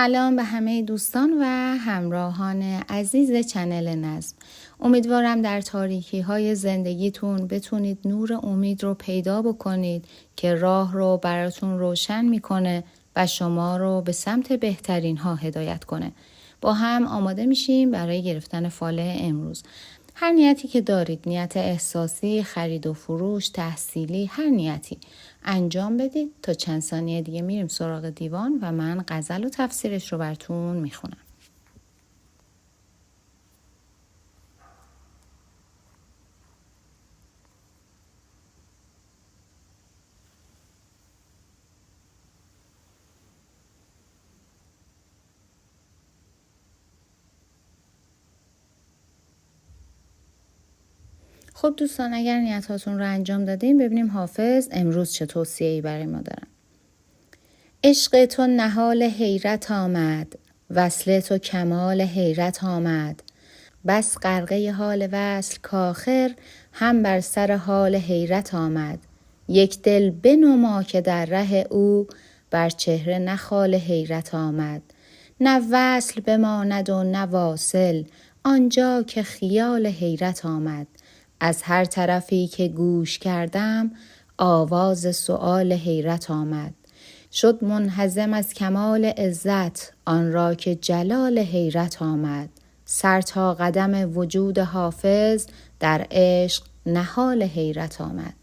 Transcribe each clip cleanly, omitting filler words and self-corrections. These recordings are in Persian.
سلام به همه دوستان و همراهان عزیز چنل نظم. امیدوارم در تاریکی های زندگیتون بتونید نور امید رو پیدا بکنید که راه رو براتون روشن میکنه و شما رو به سمت بهترین ها هدایت کنه. با هم آماده میشیم برای گرفتن فال امروز. هر نیتی که دارید، نیت احساسی، خرید و فروش، تحصیلی، هر نیتی انجام بدید. تا چند ثانیه دیگه میریم سراغ دیوان و من غزل و تفسیرش رو براتون میخونم. خب دوستان، اگر نیت هاتون رو انجام دادین، ببینیم حافظ امروز چه توصیه‌ای برای ما دارن. عشق تو نهال حیرت آمد، وصل تو کمال حیرت آمد. بس غرقه حال وصل کاخر، هم بر سر حال حیرت آمد. یک دل بنما که در ره او، بر چهره نه خال حیرت آمد. نه وصل بماند و نه واصل، آنجا که خیال حیرت آمد. از هر طرفی که گوش کردم، آواز سؤال حیرت آمد. شد منهزم از کمال عزت، آن را که جلال حیرت آمد. سر تا قدم وجود حافظ، در عشق نهال حیرت آمد.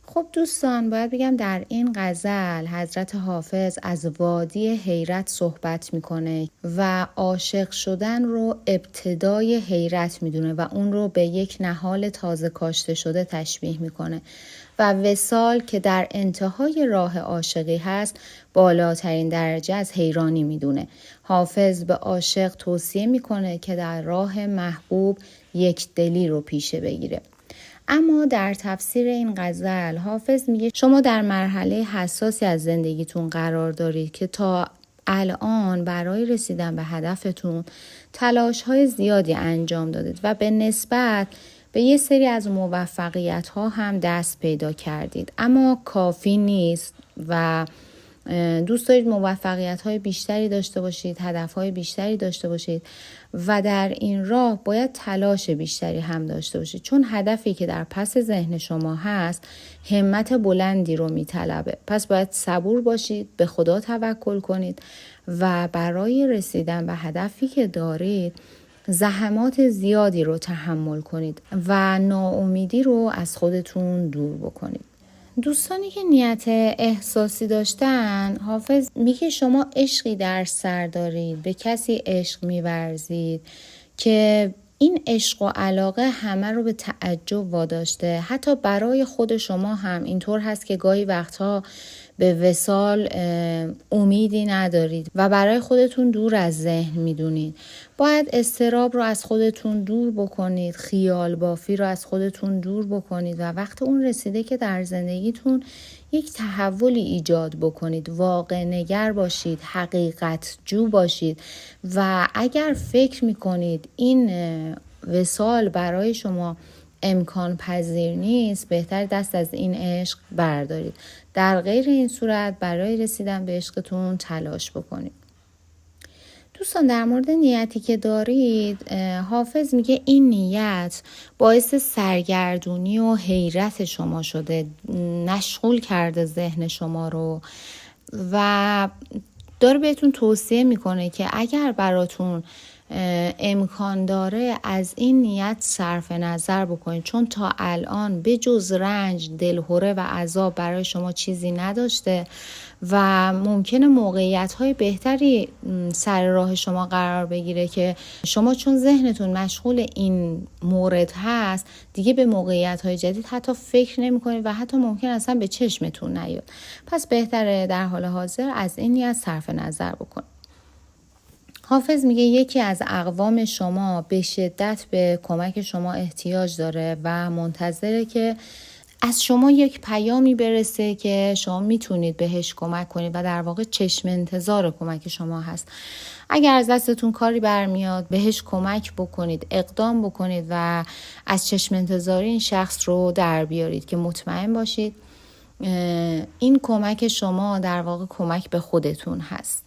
خب دوستان، باید بگم در این غزل حضرت حافظ از وادی حیرت صحبت میکنه و عاشق شدن رو ابتدای حیرت میدونه و اون رو به یک نهال تازه کاشته شده تشبیه میکنه و وصال که در انتهای راه عاشقی هست بالاترین درجه از حیرانی میدونه. حافظ به عاشق توصیه میکنه که در راه محبوب یک دلی رو پیشه بگیره. اما در تفسیر این غزل حافظ میگه شما در مرحله حساسی از زندگیتون قرار دارید که تا الان برای رسیدن به هدفتون تلاش‌های زیادی انجام دادید و به نسبت به یه سری از موفقیت‌ها هم دست پیدا کردید، اما کافی نیست و دوست دارید موفقیت‌های بیشتری داشته باشید، هدف‌های بیشتری داشته باشید و در این راه باید تلاش بیشتری هم داشته باشید، چون هدفی که در پس ذهن شما هست همت بلندی رو میطلبه. پس باید صبور باشید، به خدا توکل کنید و برای رسیدن به هدفی که دارید زحمات زیادی رو تحمل کنید و ناامیدی رو از خودتون دور بکنید. دوستانی که نیت احساسی داشتن، حافظ میگه شما عشقی در سر دارید، به کسی عشق میورزید که این عشق و علاقه همه رو به تعجب واداشته. حتی برای خود شما هم اینطور هست که گاهی وقتها به وصال امیدی ندارید و برای خودتون دور از ذهن میدونید. باید اضطراب رو از خودتون دور بکنید، خیال بافی رو از خودتون دور بکنید و وقت اون رسیده که در زندگیتون یک تحولی ایجاد بکنید. واقع نگر باشید، حقیقت جو باشید و اگر فکر میکنید این وصال برای شما امکان پذیر نیست، بهتر دست از این عشق بردارید. در غیر این صورت برای رسیدن به عشقتون تلاش بکنید. دوستان، در مورد نیتی که دارید، حافظ میگه این نیت باعث سرگردونی و حیرت شما شده، مشغول کرده ذهن شما رو و داره بهتون توصیه میکنه که اگر براتون امکان داره از این نیت صرف نظر بکنید، چون تا الان به جز رنج، دلهره و عذاب برای شما چیزی نداشته و ممکنه موقعیت‌های بهتری سر راه شما قرار بگیره که شما چون ذهنتون مشغول این مورد هست دیگه به موقعیت‌های جدید حتی فکر نمی‌کنید و حتی ممکن اصلا به چشمتون نیاد. پس بهتره در حال حاضر از این نیت صرف نظر بکنید. حافظ میگه یکی از اقوام شما به شدت به کمک شما احتیاج داره و منتظره که از شما یک پیامی برسه که شما میتونید بهش کمک کنید و در واقع چشم انتظار کمک شما هست. اگر از دستتون کاری برمیاد بهش کمک بکنید، اقدام بکنید و از چشم انتظار این شخص رو در بیارید که مطمئن باشید این کمک شما در واقع کمک به خودتون هست.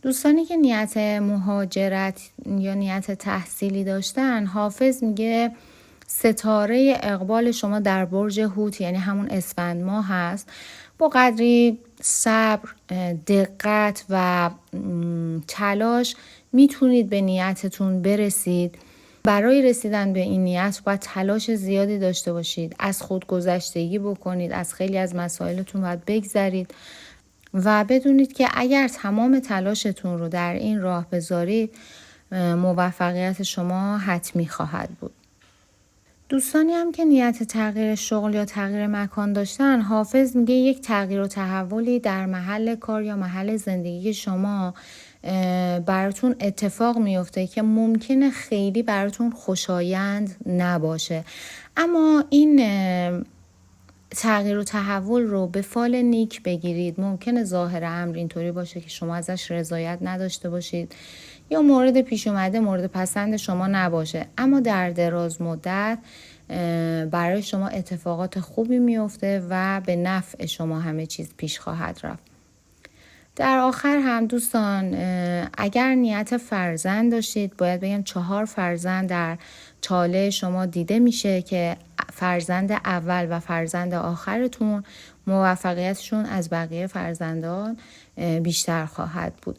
دوستانی که نیت مهاجرت یا نیت تحصیلی داشتن، حافظ میگه ستاره اقبال شما در برج هوت، یعنی همون اسفند ماه هست. با قدری صبر، دقت و تلاش میتونید به نیتتون برسید. برای رسیدن به این نیت باید تلاش زیادی داشته باشید، از خودگذشتگی بکنید، از خیلی از مسائلتون باید بگذرید و بدونید که اگر تمام تلاشتون رو در این راه بذارید، موفقیت شما حتمی خواهد بود. دوستانی هم که نیت تغییر شغل یا تغییر مکان داشتن، حافظ میگه یک تغییر و تحولی در محل کار یا محل زندگی شما براتون اتفاق میفته که ممکنه خیلی براتون خوشایند نباشه، اما این تغییر و تحول رو به فال نیک بگیرید. ممکنه ظاهر امر اینطوری باشه که شما ازش رضایت نداشته باشید یا مورد پیش اومده مورد پسند شما نباشه، اما در دراز مدت برای شما اتفاقات خوبی میفته و به نفع شما همه چیز پیش خواهد رفت. در آخر هم دوستان، اگر نیت فرزند داشتید، باید بگم 4 فرزند در چاله شما دیده میشه که فرزند اول و فرزند آخرتون موفقیتشون از بقیه فرزندان بیشتر خواهد بود.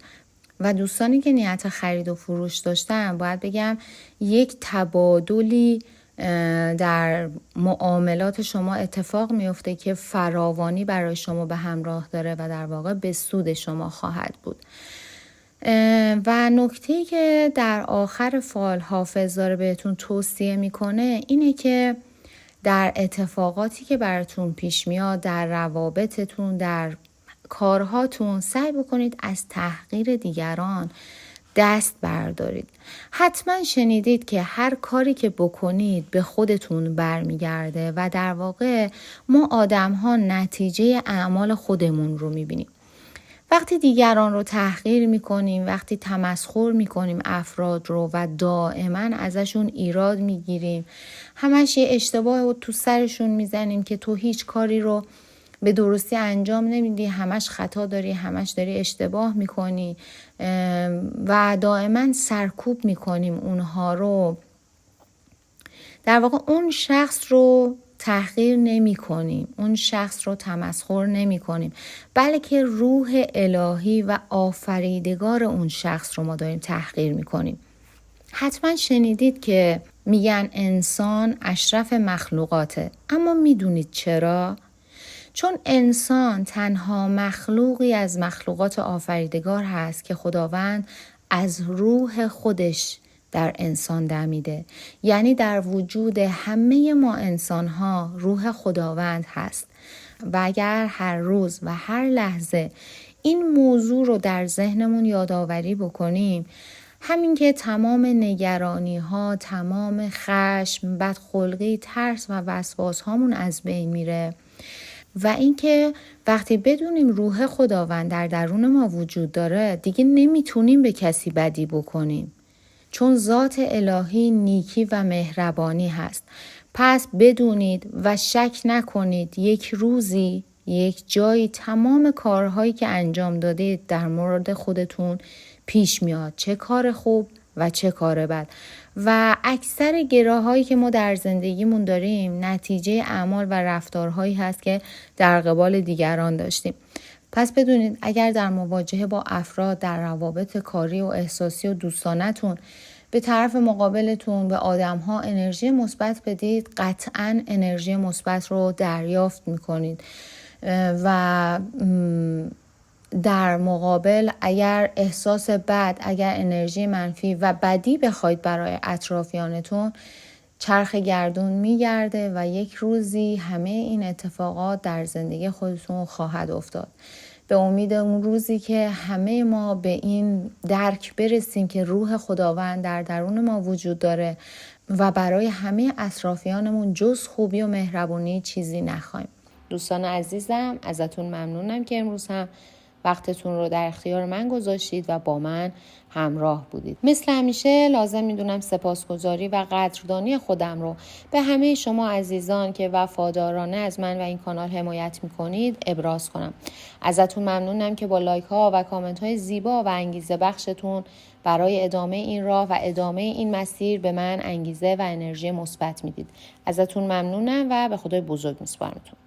و دوستانی که نیت خرید و فروش داشتن، باید بگم یک تبادلی در معاملات شما اتفاق میفته که فراوانی برای شما به همراه داره و در واقع به سود شما خواهد بود. و نکته‌ای که در آخر فال حافظ داره بهتون توصیه میکنه اینه که در اتفاقاتی که براتون پیش میاد، در روابطتون، در کارهاتون، سعی بکنید از تحقیر دیگران دست بردارید. حتما شنیدید که هر کاری که بکنید به خودتون برمیگرده و در واقع ما آدم‌ها نتیجه اعمال خودمون رو میبینیم. وقتی دیگران رو تحقیر میکنیم، وقتی تمسخر میکنیم افراد رو و دائما ازشون ایراد میگیریم، همش یه اشتباه رو تو سرشون میزنیم که تو هیچ کاری رو به درستی انجام نمیدی، همش خطا داری، همش داری اشتباه میکنی و دائما سرکوب میکنیم اونها رو، در واقع اون شخص رو تحقیر نمی کنیم، اون شخص رو تمسخر نمی کنیم، بلکه روح الهی و آفریدگار اون شخص رو ما داریم تحقیر می کنیم. حتما شنیدید که میگن انسان اشرف مخلوقاته، اما میدونید چرا؟ چون انسان تنها مخلوقی از مخلوقات آفریدگار هست که خداوند از روح خودش در انسان دمیده. یعنی در وجود همه ما انسان ها روح خداوند هست و اگر هر روز و هر لحظه این موضوع رو در ذهنمون یادآوری بکنیم، همین که تمام نگرانی ها، تمام خشم، بدخلقی، ترس و وسواس هامون از بین میره. و اینکه وقتی بدونیم روح خداوند در درون ما وجود داره، دیگه نمیتونیم به کسی بدی بکنیم، چون ذات الهی نیکی و مهربانی هست. پس بدونید و شک نکنید یک روزی، یک جایی تمام کارهایی که انجام دادید در مورد خودتون پیش میاد، چه کار خوب و چه کار بد. و اکثر گراهایی که ما در زندگیمون داریم نتیجه اعمال و رفتارهایی هست که در قبال دیگران داشتیم. پس بدونید اگر در مواجهه با افراد، در روابط کاری و احساسی و دوستانتون به طرف مقابلتون، به آدم‌ها انرژی مثبت بدید، قطعاً انرژی مثبت رو دریافت می‌کنید. و در مقابل اگر احساس بد، اگر انرژی منفی و بدی بخواید برای اطرافیانتون، چرخ گردون میگرده و یک روزی همه این اتفاقات در زندگی خودتون خواهد افتاد. به امید اون روزی که همه ما به این درک برسیم که روح خداوند در درون ما وجود داره و برای همه اطرافیانمون جز خوبی و مهربونی چیزی نخوایم. دوستان عزیزم، ازتون ممنونم که امروز هم وقتتون رو در اختیار من گذاشتید و با من همراه بودید. مثل همیشه لازم میدونم سپاسگزاری و قدردانی خودم رو به همه شما عزیزان که وفادارانه از من و این کانال حمایت میکنید ابراز کنم. ازتون ممنونم که با لایک ها و کامنت های زیبا و انگیزه بخشتون برای ادامه این راه و ادامه این مسیر به من انگیزه و انرژی مثبت میدید. ازتون ممنونم و به خدای بزرگ میسپارمتون.